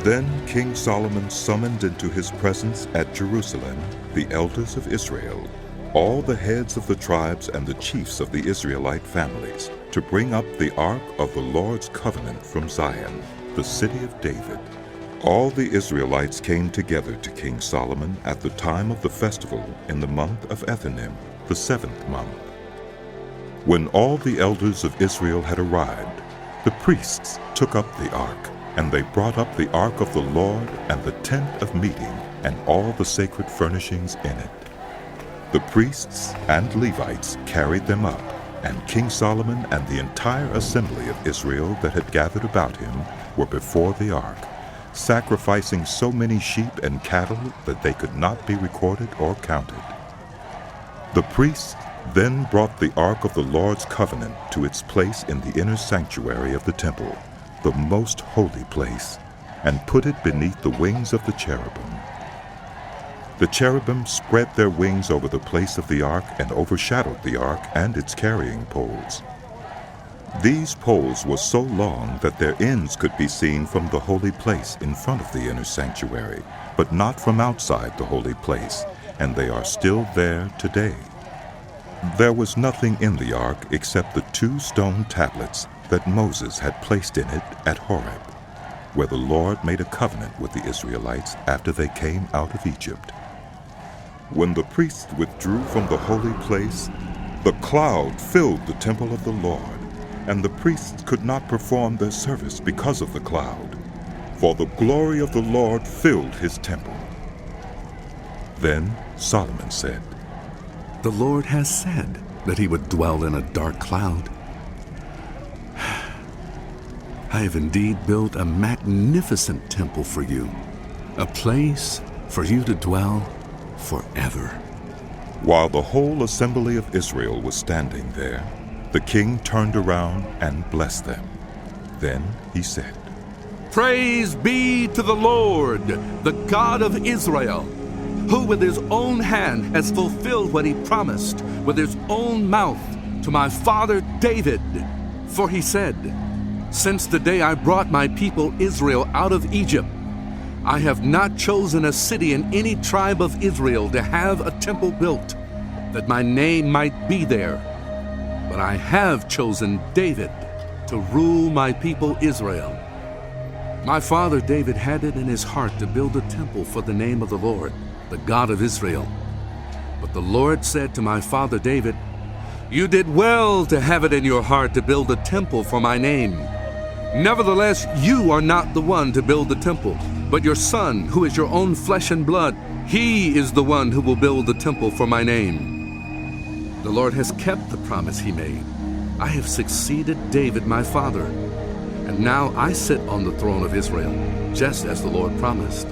Then King Solomon summoned into his presence at Jerusalem the elders of Israel, all the heads of the tribes and the chiefs of the Israelite families, to bring up the ark of the Lord's covenant from Zion, the city of David. All the Israelites came together to King Solomon at the time of the festival in the month of Ethanim, the 7th month. When all the elders of Israel had arrived, the priests took up the ark, and they brought up the ark of the Lord and the tent of meeting and all the sacred furnishings in it. The priests and Levites carried them up, and King Solomon and the entire assembly of Israel that had gathered about him were before the ark, sacrificing so many sheep and cattle that they could not be recorded or counted. The priests then brought the ark of the Lord's covenant to its place in the inner sanctuary of the temple, the most holy place, and put it beneath the wings of the cherubim. The cherubim spread their wings over the place of the ark and overshadowed the ark and its carrying poles. These poles were so long that their ends could be seen from the holy place in front of the inner sanctuary, but not from outside the holy place, and they are still there today. There was nothing in the ark except the 2 stone tablets that Moses had placed in it at Horeb, where the Lord made a covenant with the Israelites after they came out of Egypt. When the priests withdrew from the holy place, the cloud filled the temple of the Lord, and the priests could not perform their service because of the cloud, for the glory of the Lord filled his temple. Then Solomon said, "The Lord has said that he would dwell in a dark cloud. I have indeed built a magnificent temple for you, a place for you to dwell forever." While the whole assembly of Israel was standing there, the king turned around and blessed them. Then he said, "Praise be to the Lord, the God of Israel, who with his own hand has fulfilled what he promised with his own mouth to my father David. For he said, 'Since the day I brought my people Israel out of Egypt, I have not chosen a city in any tribe of Israel to have a temple built, that my name might be there. But I have chosen David to rule my people Israel.' My father David had it in his heart to build a temple for the name of the Lord, the God of Israel. But the Lord said to my father David, 'You did well to have it in your heart to build a temple for my name. Nevertheless, you are not the one to build the temple, but your son, who is your own flesh and blood. He is the one who will build the temple for my name.' The Lord has kept the promise he made. I have succeeded David my father, and now I sit on the throne of Israel, just as the Lord promised.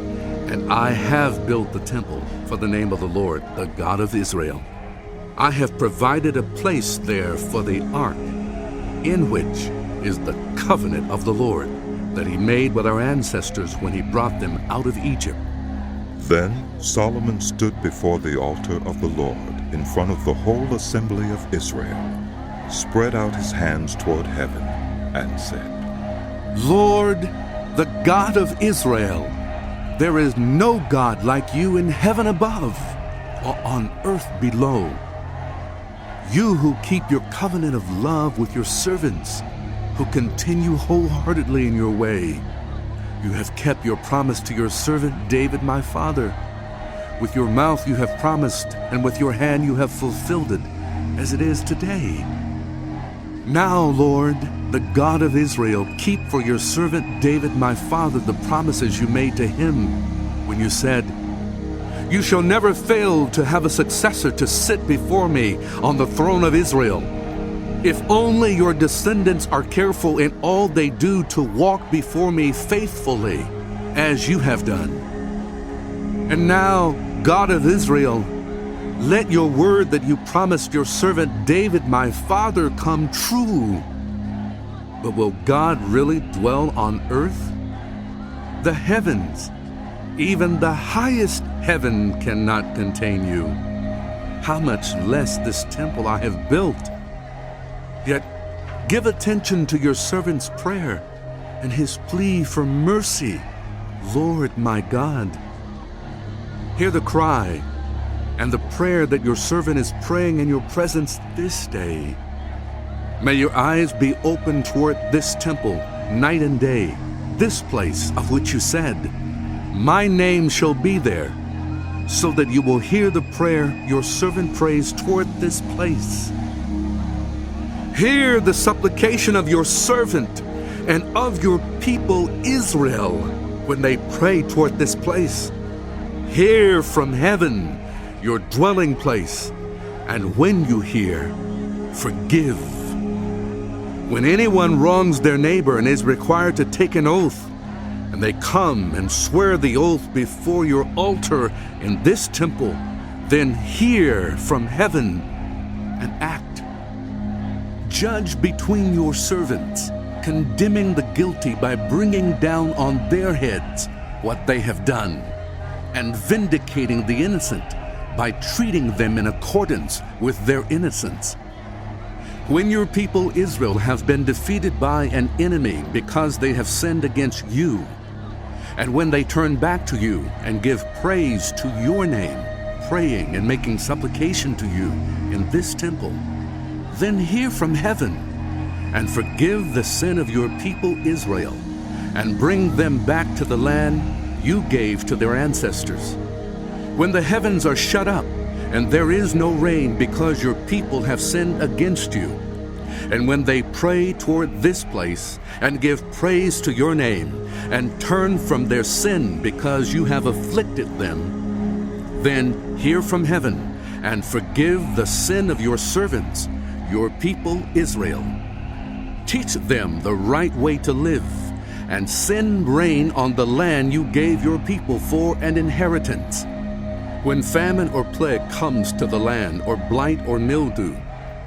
And I have built the temple for the name of the Lord, the God of Israel. I have provided a place there for the ark, in which is the covenant of the Lord that he made with our ancestors when he brought them out of Egypt." Then Solomon stood before the altar of the Lord in front of the whole assembly of Israel, spread out his hands toward heaven, and said, "Lord, the God of Israel, there is no God like you in heaven above or on earth below. You who keep your covenant of love with your servants, who continue wholeheartedly in your way. You have kept your promise to your servant David my father. With your mouth you have promised, and with your hand you have fulfilled it, as it is today. Now, Lord, the God of Israel, keep for your servant David my father the promises you made to him when you said, 'You shall never fail to have a successor to sit before me on the throne of Israel.' If only your descendants are careful in all they do to walk before me faithfully, as you have done. And now, God of Israel, let your word that you promised your servant David my father come true. But will God really dwell on earth? The heavens, even the highest heaven, cannot contain you. How much less this temple I have built? Yet give attention to your servant's prayer and his plea for mercy. Lord my God, hear the cry and the prayer that your servant is praying in your presence this day. May your eyes be open toward this temple night and day, this place of which you said, my name shall be there, so that you will hear the prayer your servant prays toward this place. Hear the supplication of your servant and of your people Israel when they pray toward this place. Hear from heaven, your dwelling place, and when you hear, forgive. When anyone wrongs their neighbor and is required to take an oath, and they come and swear the oath before your altar in this temple, then hear from heaven and act. Judge between your servants, condemning the guilty by bringing down on their heads what they have done, and vindicating the innocent by treating them in accordance with their innocence. When your people Israel have been defeated by an enemy because they have sinned against you, and when they turn back to you and give praise to your name, praying and making supplication to you in this temple, then hear from heaven and forgive the sin of your people Israel, and bring them back to the land you gave to their ancestors. When the heavens are shut up and there is no rain because your people have sinned against you, and when they pray toward this place and give praise to your name and turn from their sin because you have afflicted them, then hear from heaven and forgive the sin of your servants, your people Israel. Teach them the right way to live, and send rain on the land you gave your people for an inheritance. When famine or plague comes to the land, or blight or mildew,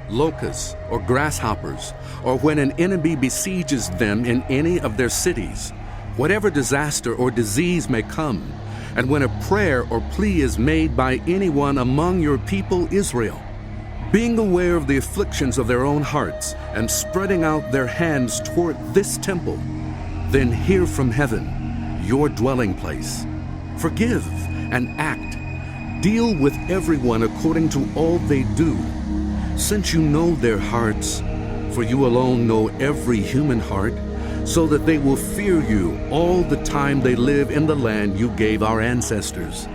locusts or grasshoppers, or when an enemy besieges them in any of their cities, whatever disaster or disease may come, and when a prayer or plea is made by anyone among your people Israel, being aware of the afflictions of their own hearts and spreading out their hands toward this temple, then hear from heaven, your dwelling place. Forgive and act. Deal with everyone according to all they do, since you know their hearts, for you alone know every human heart, so that they will fear you all the time they live in the land you gave our ancestors.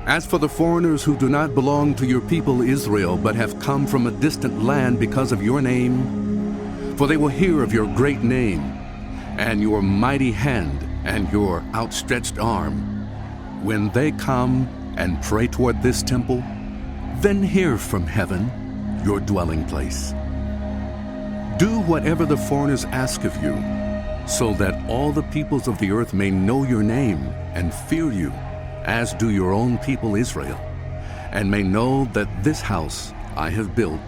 As for the foreigners who do not belong to your people Israel, but have come from a distant land because of your name, for they will hear of your great name, and your mighty hand, and your outstretched arm, when they come and pray toward this temple, then hear from heaven, your dwelling place. Do whatever the foreigners ask of you, so that all the peoples of the earth may know your name and fear you, as do your own people Israel, and may know that this house I have built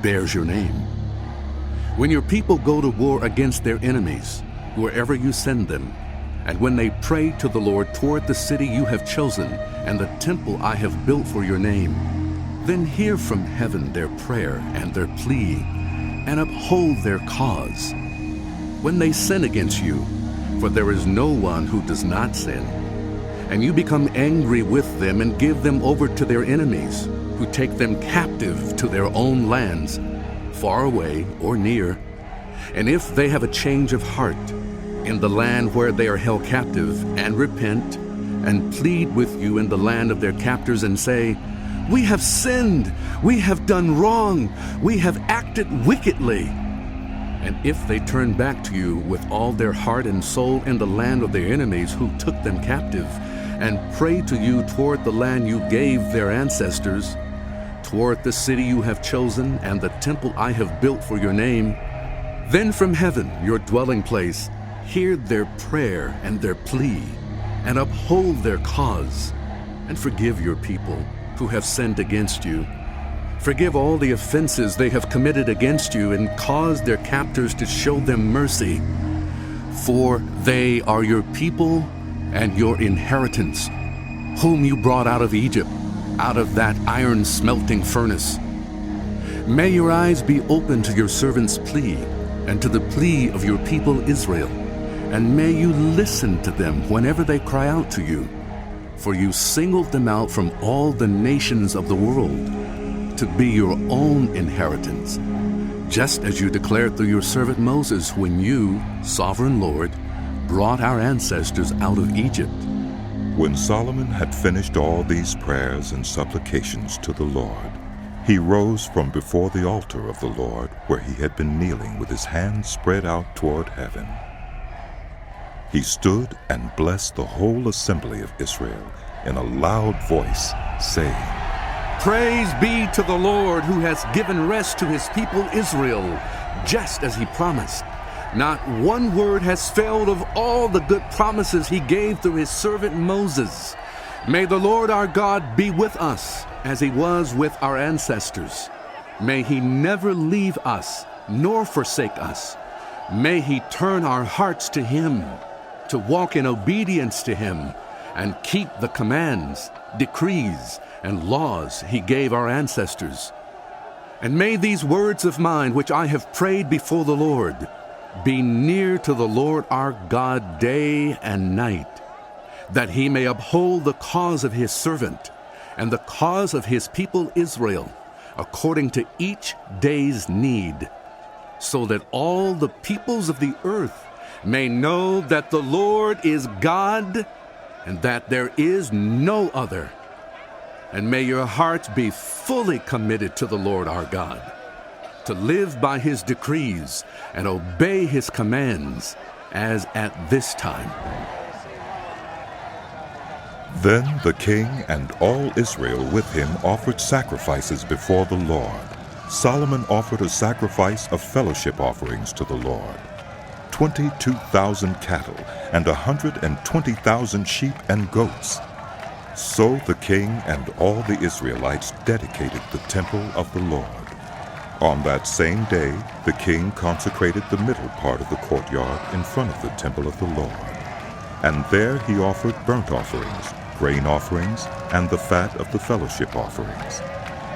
bears your name. When your people go to war against their enemies, wherever you send them, and when they pray to the Lord toward the city you have chosen and the temple I have built for your name, then hear from heaven their prayer and their plea, and uphold their cause. When they sin against you, for there is no one who does not sin, and you become angry with them and give them over to their enemies, who take them captive to their own lands, far away or near, and if they have a change of heart in the land where they are held captive, and repent, and plead with you in the land of their captors, and say, we have sinned, we have done wrong, we have acted wickedly. And if they turn back to you with all their heart and soul in the land of their enemies who took them captive, and pray to you toward the land you gave their ancestors, toward the city you have chosen and the temple I have built for your name, then from heaven, your dwelling place, hear their prayer and their plea, and uphold their cause, and forgive your people who have sinned against you. Forgive all the offenses they have committed against you, and cause their captors to show them mercy. For they are your people and your inheritance, whom you brought out of Egypt, out of that iron smelting furnace. May your eyes be open to your servant's plea, and to the plea of your people Israel, and may you listen to them whenever they cry out to you. For you singled them out from all the nations of the world to be your own inheritance, just as you declared through your servant Moses when you, sovereign Lord, brought our ancestors out of Egypt. When Solomon had finished all these prayers and supplications to the Lord, he rose from before the altar of the Lord, where he had been kneeling with his hands spread out toward heaven. He stood and blessed the whole assembly of Israel in a loud voice, saying, Praise be to the Lord, who has given rest to his people Israel, just as he promised. Not one word has failed of all the good promises he gave through his servant Moses. May the Lord our God be with us, as he was with our ancestors. May he never leave us, nor forsake us. May he turn our hearts to him, to walk in obedience to him, and keep the commands, decrees, and laws he gave our ancestors. And may these words of mine, which I have prayed before the Lord, be near to the Lord our God day and night, that he may uphold the cause of his servant and the cause of his people Israel, according to each day's need, so that all the peoples of the earth may know that the Lord is God, and that there is no other. And may your hearts be fully committed to the Lord our God, to live by his decrees and obey his commands, as at this time. Then the king and all Israel with him offered sacrifices before the Lord. Solomon offered a sacrifice of fellowship offerings to the Lord, 22,000 cattle and 120,000 sheep and goats. So the king and all the Israelites dedicated the temple of the Lord. On that same day, the king consecrated the middle part of the courtyard in front of the temple of the Lord. And there he offered burnt offerings, grain offerings, and the fat of the fellowship offerings,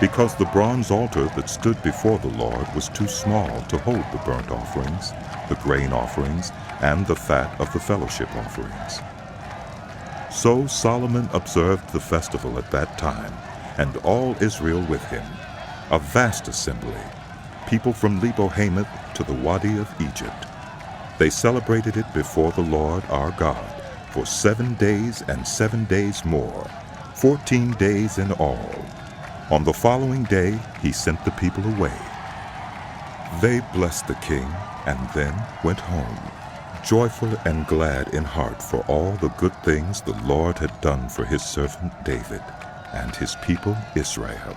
because the bronze altar that stood before the Lord was too small to hold the burnt offerings, the grain offerings, and the fat of the fellowship offerings. So Solomon observed the festival at that time, and all Israel with him, a vast assembly, people from Lebo-Hamath to the Wadi of Egypt. They celebrated it before the Lord our God for 7 days and 7 days more, 14 days in all. On the following day he sent the people away. They blessed the king and then went home, joyful and glad in heart for all the good things the Lord had done for his servant David and his people Israel.